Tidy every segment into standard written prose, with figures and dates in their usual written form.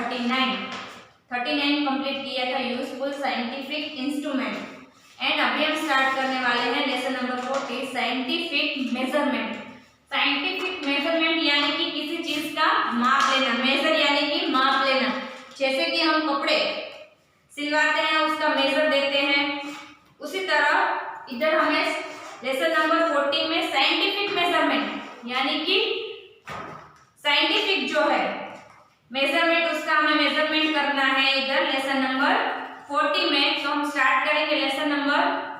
39 complete किया था, useful scientific instrument. And अभी हम स्टार्ट करने वाले हैं lesson number 40 scientific measurement. Scientific measurement यानी कि किसी चीज का माप लेना, मेजर यानी कि माप लेना। जैसे कि हम कपड़े सिलवाते हैं उसका मेजर देते हैं, उसी तरह इधर हमें लेसन नंबर 40 में साइंटिफिक मेजरमेंट यानी कि साइंटिफिक जो है मेजरमेंट उसका हमें मेजरमेंट करना है इधर लेसन नंबर 40 में। तो हम स्टार्ट करेंगे lesson number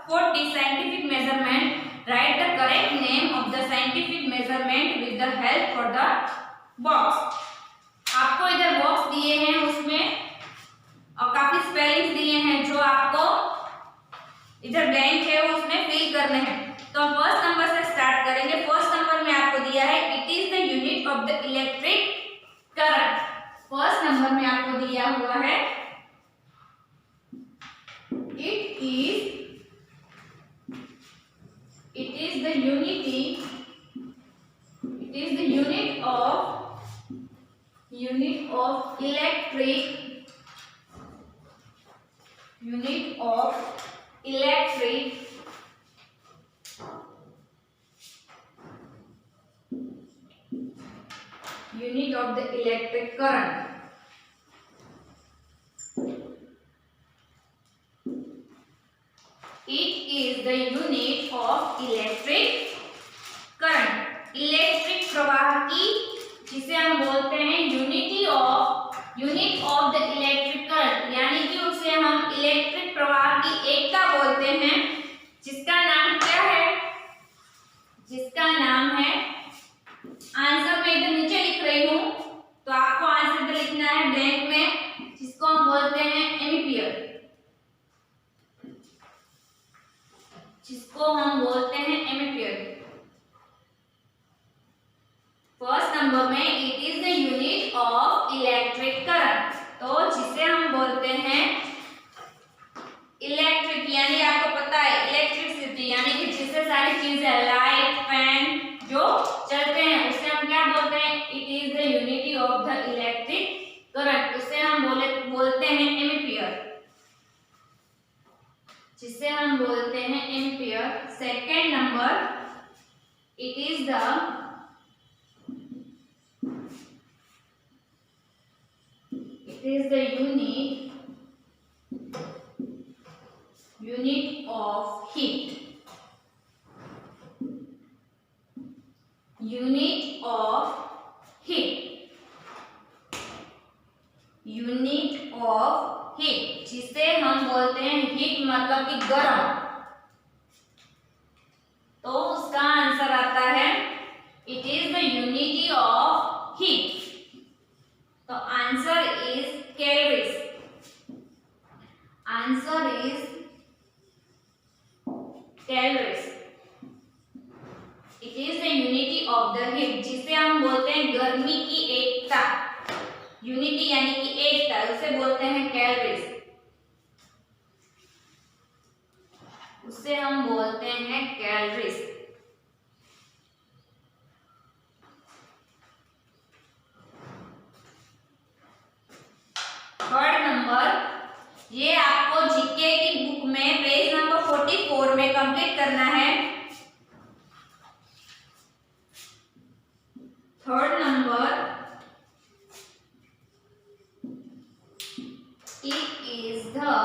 40 scientific measurement. Right the correct name of the scientific measurement with the help for the box. आपको इधर बॉक्स दिए हैं, उसमें और काफी स्पेलिंग्स दिए हैं जो आपको इधर ब्लैंक है वो उसमें फिल करने हैं। तो हम फर्स्ट नंबर से स्टार्ट करेंगे। फर्स्ट नंबर में आपको दिया है it is the unit of the electric current. First number में आपको दिया हुआ है it is the unit of electric unit of the electric current. It is the unit of electric current. Electric प्रवाह की जिसे हम बोलते हैं unit of the electric current, यानी कि उसे हम इलेक्ट्रिक प्रवाह की एकता बोलते हैं, जिसका नाम क्या है? जिसका नाम है, आंसर मैं इधर नीचे लिख रही हूं तो आपको आंसर इधर लिखना है ब्लैंक में, जिसको हम बोलते हैं एम्पियर। फर्स्ट नंबर में it is the unit of electric current, तो जिसे हम बोलते हैं इलेक्ट्रिक, यानी आपको पता है इलेक्ट्रिसिटी यानी कि जिससे सारी चीजें लाइट फैन जो चलते हैं उसे हम क्या बोलते हैं? It is the unity of the electric current, उसे हम बोलते हैं एम्पियर, जिसे हम बोलते हैं ampere. Second number it is the unit of heat, जिसे हम बोलते हैं हीट मतलब कि गर्म, तो उसका आंसर आता है it is the unity of heat, तो answer is calories. It is the unity of the heat, जिसे हम बोलते हैं गर्मी की एकता, यूनिटी यानी कि एकता, उसे बोलते हैं कैलोरीज, उसे हम बोलते हैं कैलोरीज। थर्ड नंबर, ये आपको जीके की बुक में पेज नंबर 44 में कंप्लीट करना है। Third number it is the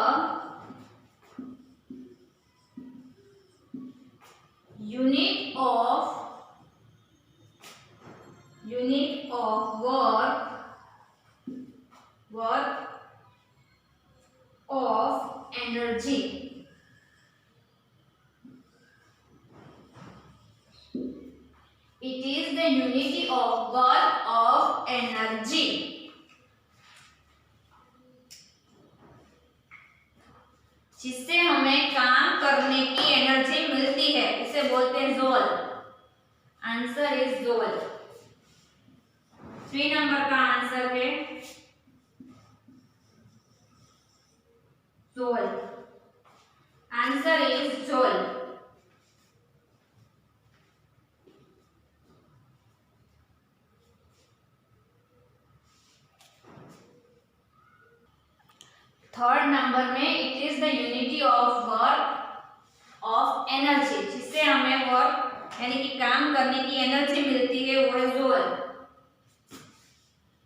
unit of work of energy, it is the unity of work of energy, जिससे हमें काम करने की एनर्जी मिलती है उसे बोलते हैं joule. Answer is joule. 3 number का आंसर है joule. Answer is joule. Third number में it is the unity of work of energy, जिससे हमें वर्क यानी कि काम करने की एनर्जी मिलती है, वो है जूल।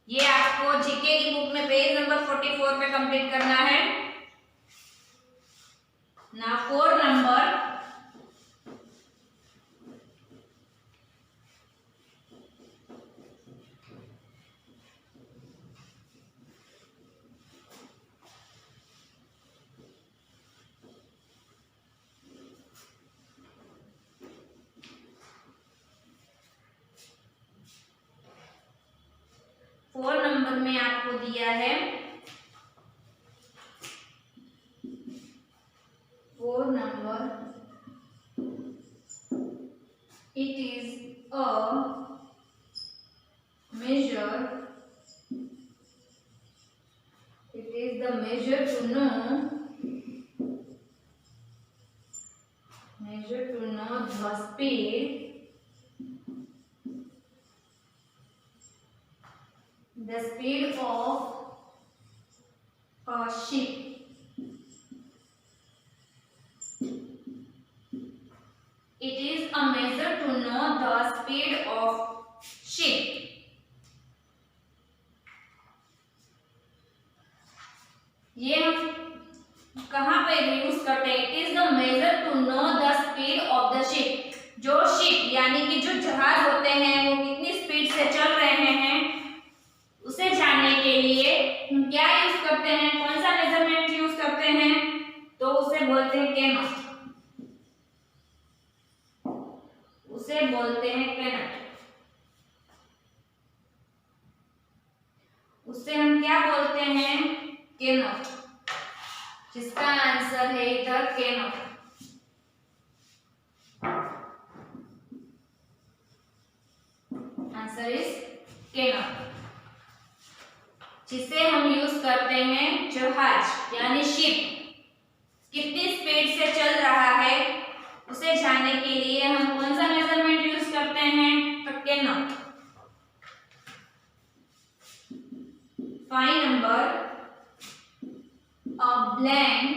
ये आपको जीके की बुक में पेज नंबर 44 पे कंप्लीट करना है ना। 4 नंबर, में आपको दिया है 4 number, it is a measure, it is the measure to know the speed, of a ship. It is a measure to know the speed of ship. ये हम कहाँ पे यूज करते हैं? It is the measure to know the speed of the ship. जो ship यानी कि जो जहाज होते हैं वो कितनी स्पीड से चल रहे हैं उसे जानने के लिए हम क्या यूज करते हैं, कौन सा मेजरमेंट यूज करते हैं? तो उसे बोलते हैं कैनोट, उसे बोलते हैं कैनोट। उसे हम क्या बोलते हैं? कैनोट, जिसका आंसर है इधर कैनोट। आंसर इज कैनोट, जिसे हम यूज करते हैं जहाज यानी शिप कितनी स्पीड से चल रहा है उसे जानने के लिए हम कौन सा मेजरमेंट यूज करते हैं? तो cannot. 5 number, a blank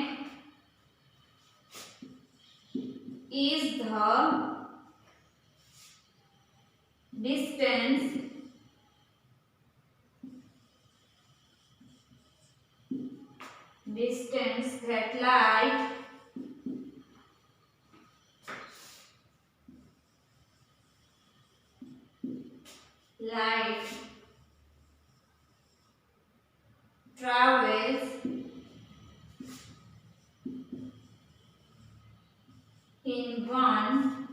is the distance that light travels in one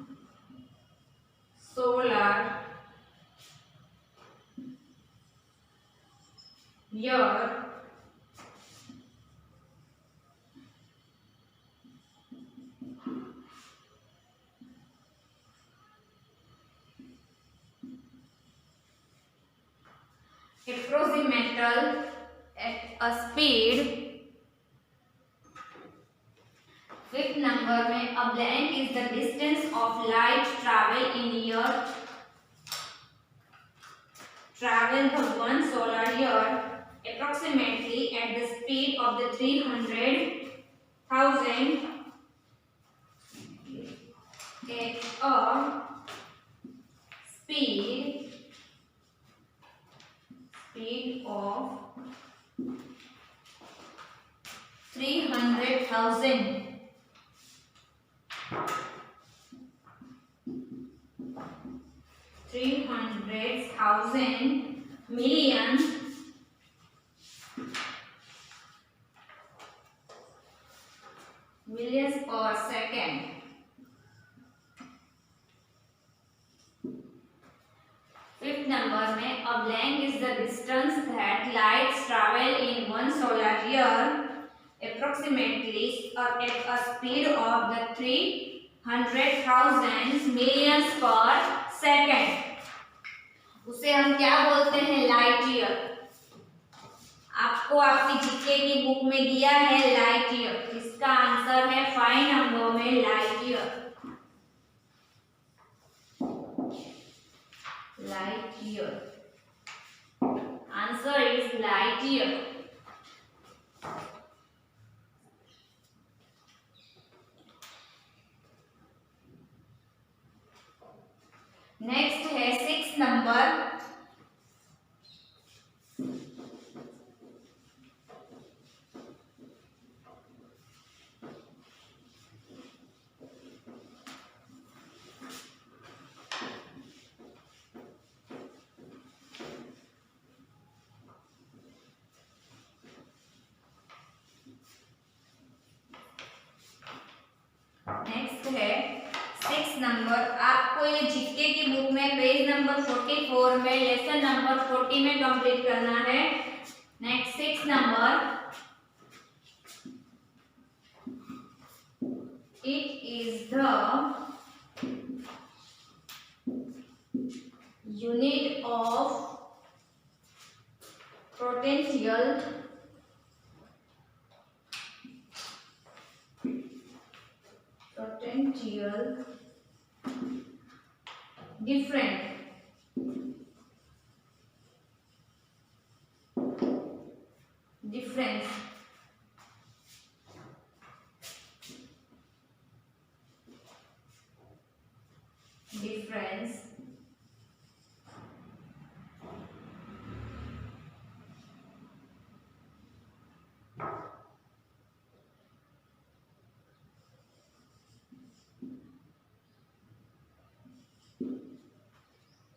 solar year approximately at a speed। 5th number में a blank is the distance of light travel in year, travel the one solar year approximately at the speed of the 300,000 at a speed of 300,000 million millions per second। 5th number में a blank is the distance that lights travel in one solar year approximately at a speed of the 300,000 millions per second। उसे हम क्या बोलते हैं? Light year. आपको आपकी GK की book में दिया है लाइट ईयर, जिसका आंसर है 5 नंबर में light year. Light year, answer is light year. Next है 6 नंबर। नेक्स्ट है 6 नंबर। आपको ये जीके की बुक में पेज नंबर 44 में लेसन नंबर 40 में कंप्लीट करना है। Next 6 number, it is the unit of potential different difference difference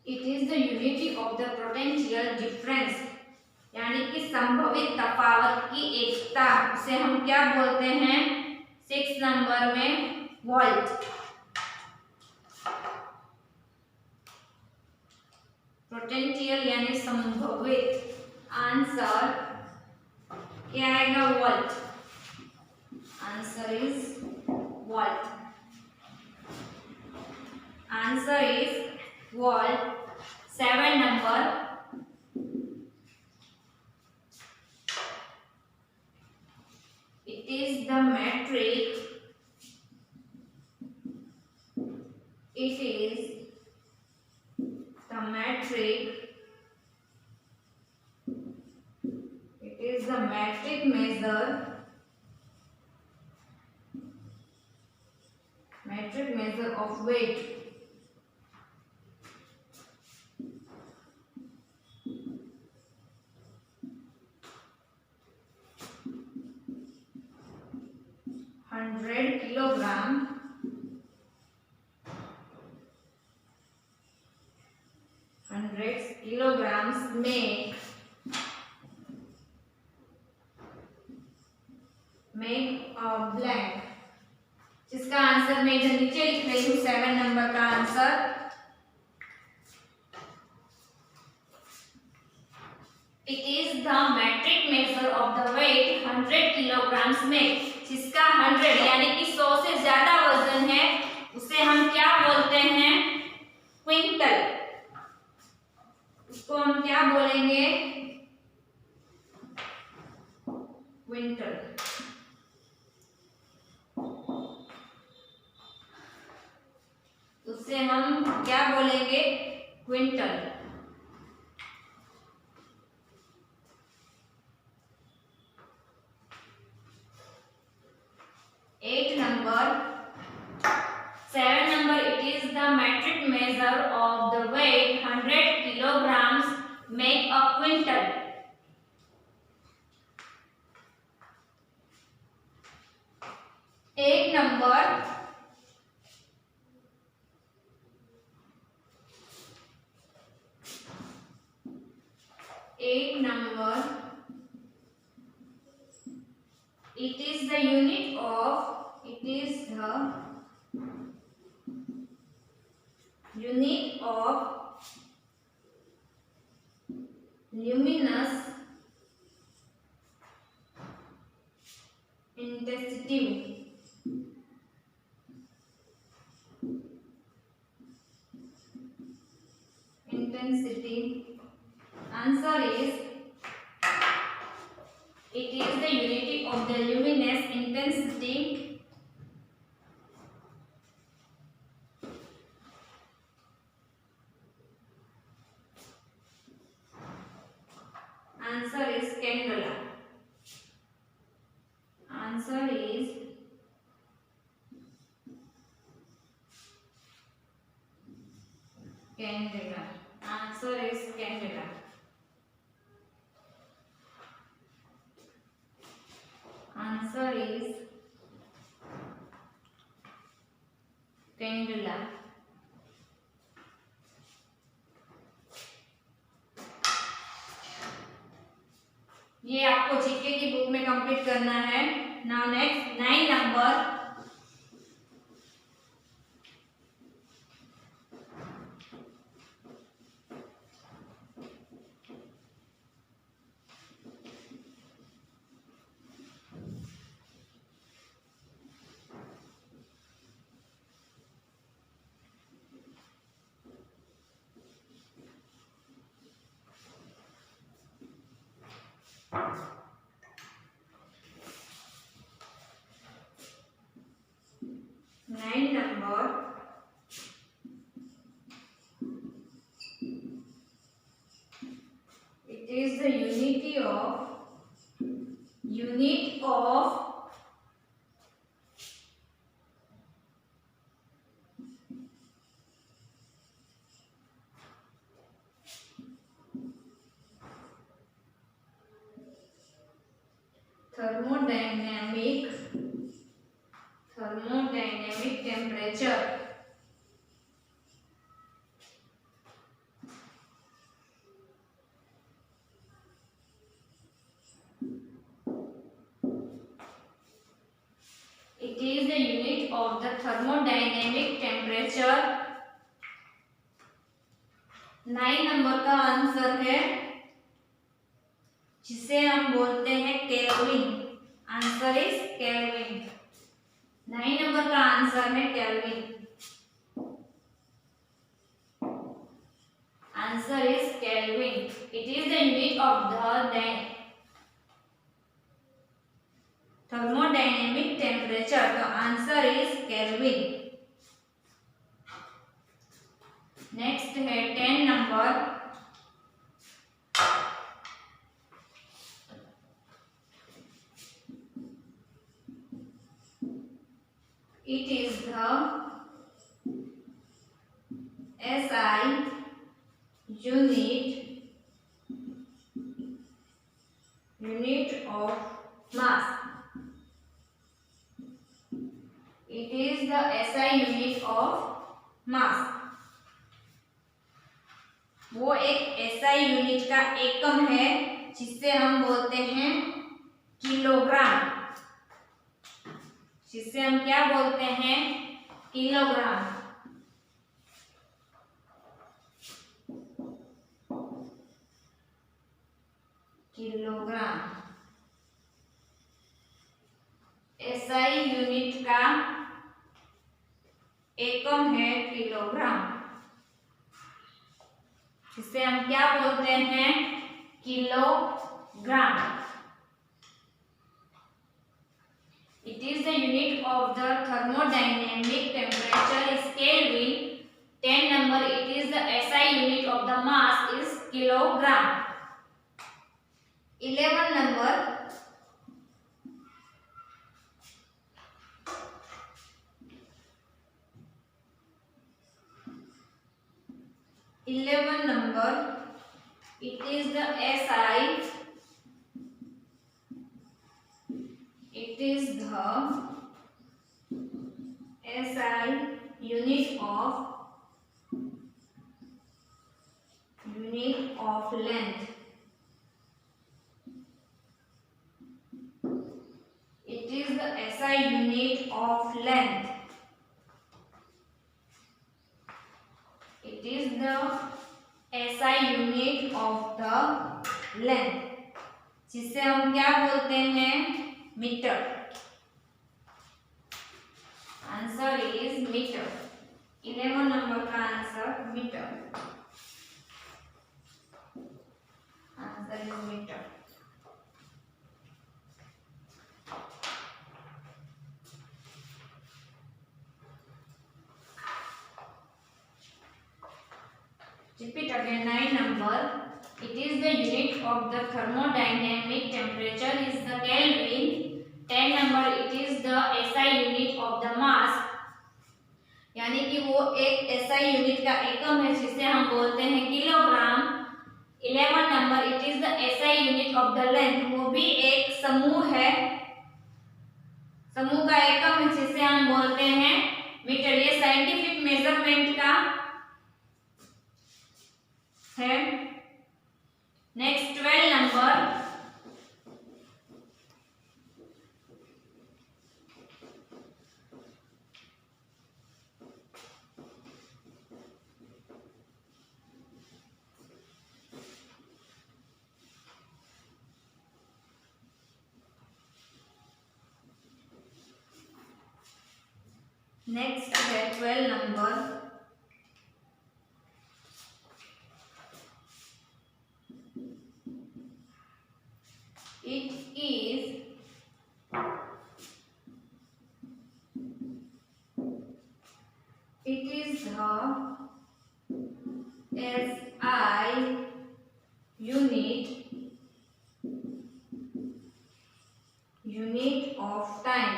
it is the unity of the potential difference, यानी कि संभवित तफावत की एकता, उसे हम क्या बोलते हैं 6 नंबर में वोल्ट। पोटेंशियल यानी संभवित, आंसर क्या आएगा volt, answer is volt, answer is volt. 7 number, it is the metric, it is the metric, it is the metric measure of weight, kilogram, 100 kilograms make a blank, जिसका answer मैं इधर नीचे लिख रही हूँ 7 नंबर का answer. It is the metric measure of the weight 100 kilograms make, जिसका 100 यानी कि 100 से ज्यादा वजन है उसे हम क्या बोलते हैं क्विंटल, उसको हम क्या बोलेंगे क्विंटल। उसे हम क्या बोलेंगे quintal. 8 number, 7 number, it is the metric measure of the weight 100 kilograms make a quintal। 8 number, it is the unit of, it is the unit of luminous intensity, answer is it is the unity of the luminous intensity, answer is candela, answer is candela। candela. Answer is candela. Answer is candela. ये आपको GK की book में complete करना है. Now next 9 number. Nine number. It is the unit of thermodynamic temperature. It is the unit of the thermodynamic temperature. 9 number का answer है जिसे हम बोलते हैं kelvin. Answer is kelvin. 9 number का आंसर है kelvin. Answer is kelvin. It is the unit of the thermodynamic temperature. तो answer is kelvin. Next है 10 number. It is the SI unit of mass. It is the SI unit of mass. वो एक SI unit का एकम है जिसे हम बोलते हैं किलोग्राम. जिसे हम क्या बोलते हैं? किलोग्राम. किलोग्राम SI यूनिट का एकम है किलोग्राम. जिसे हम क्या बोलते हैं? Kilogram. It is the unit of the thermodynamic temperature is Kelvin. 10 number. It is the SI unit of the mass is kilogram. 11 number. It is the SI. It is the SI unit of length. It is the SI unit of length. It is the SI unit of the length. जिसे हम क्या बोलते हैं? Metre. Answer is metre. 11 number का answer metre. Answer is metre. Repeat again. 9 number. It is the unit of the thermodynamic temperature is the Kelvin. 10 number. It is the SI unit of the mass. यानी कि वो वो एक SI unit का एकम है जिसे हम बोलते हैं kilogram. 11 number, it is the SI unit of the length, वो भी एक समूह है, समूह का एकम है जिसे हम बोलते हैं मीटर। ये साइंटिफिक मेजरमेंट का है। नेक्स्ट 12 नंबर, नेक्स्ट है 12 number, it is the SI unit of time.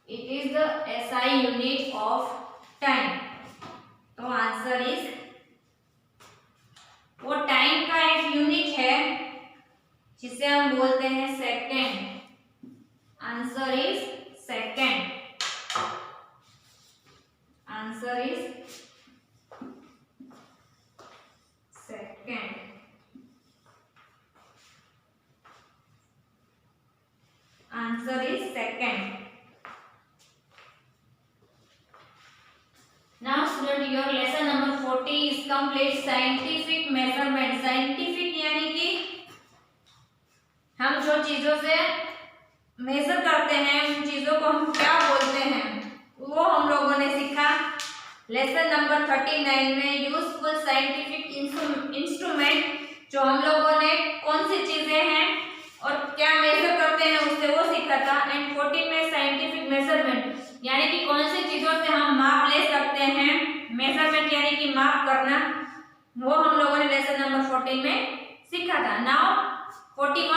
It is the SI unit of time. तो आंसर इज, वो टाइम का एक यूनिट है जिसे हम बोलते हैं second. Answer is second. Answer is second. Answer is second. Now student, your lesson number 40 is complete. Scientific measurement, scientific यानी कि हम जो चीजों से मेजर करते हैं उन चीजों को हम क्या बोलते हैं वो हम लोगों ने सीखा। लेसन नंबर 39 में यूजफुल साइंटिफिक इंस्ट्रूमेंट, जो हम लोगों ने कौन सी चीजें हैं और क्या मेजर करते हैं उससे वो सीखा था। एंड 40 में साइंटिफिक मेजरमेंट यानी कि कौन सी चीजों से हम माप ले सकते हैं, मेजरमेंट यानी कि माप करना, वो हम लोगों ने लेसन नंबर 14 में सीखा था। नाउ 41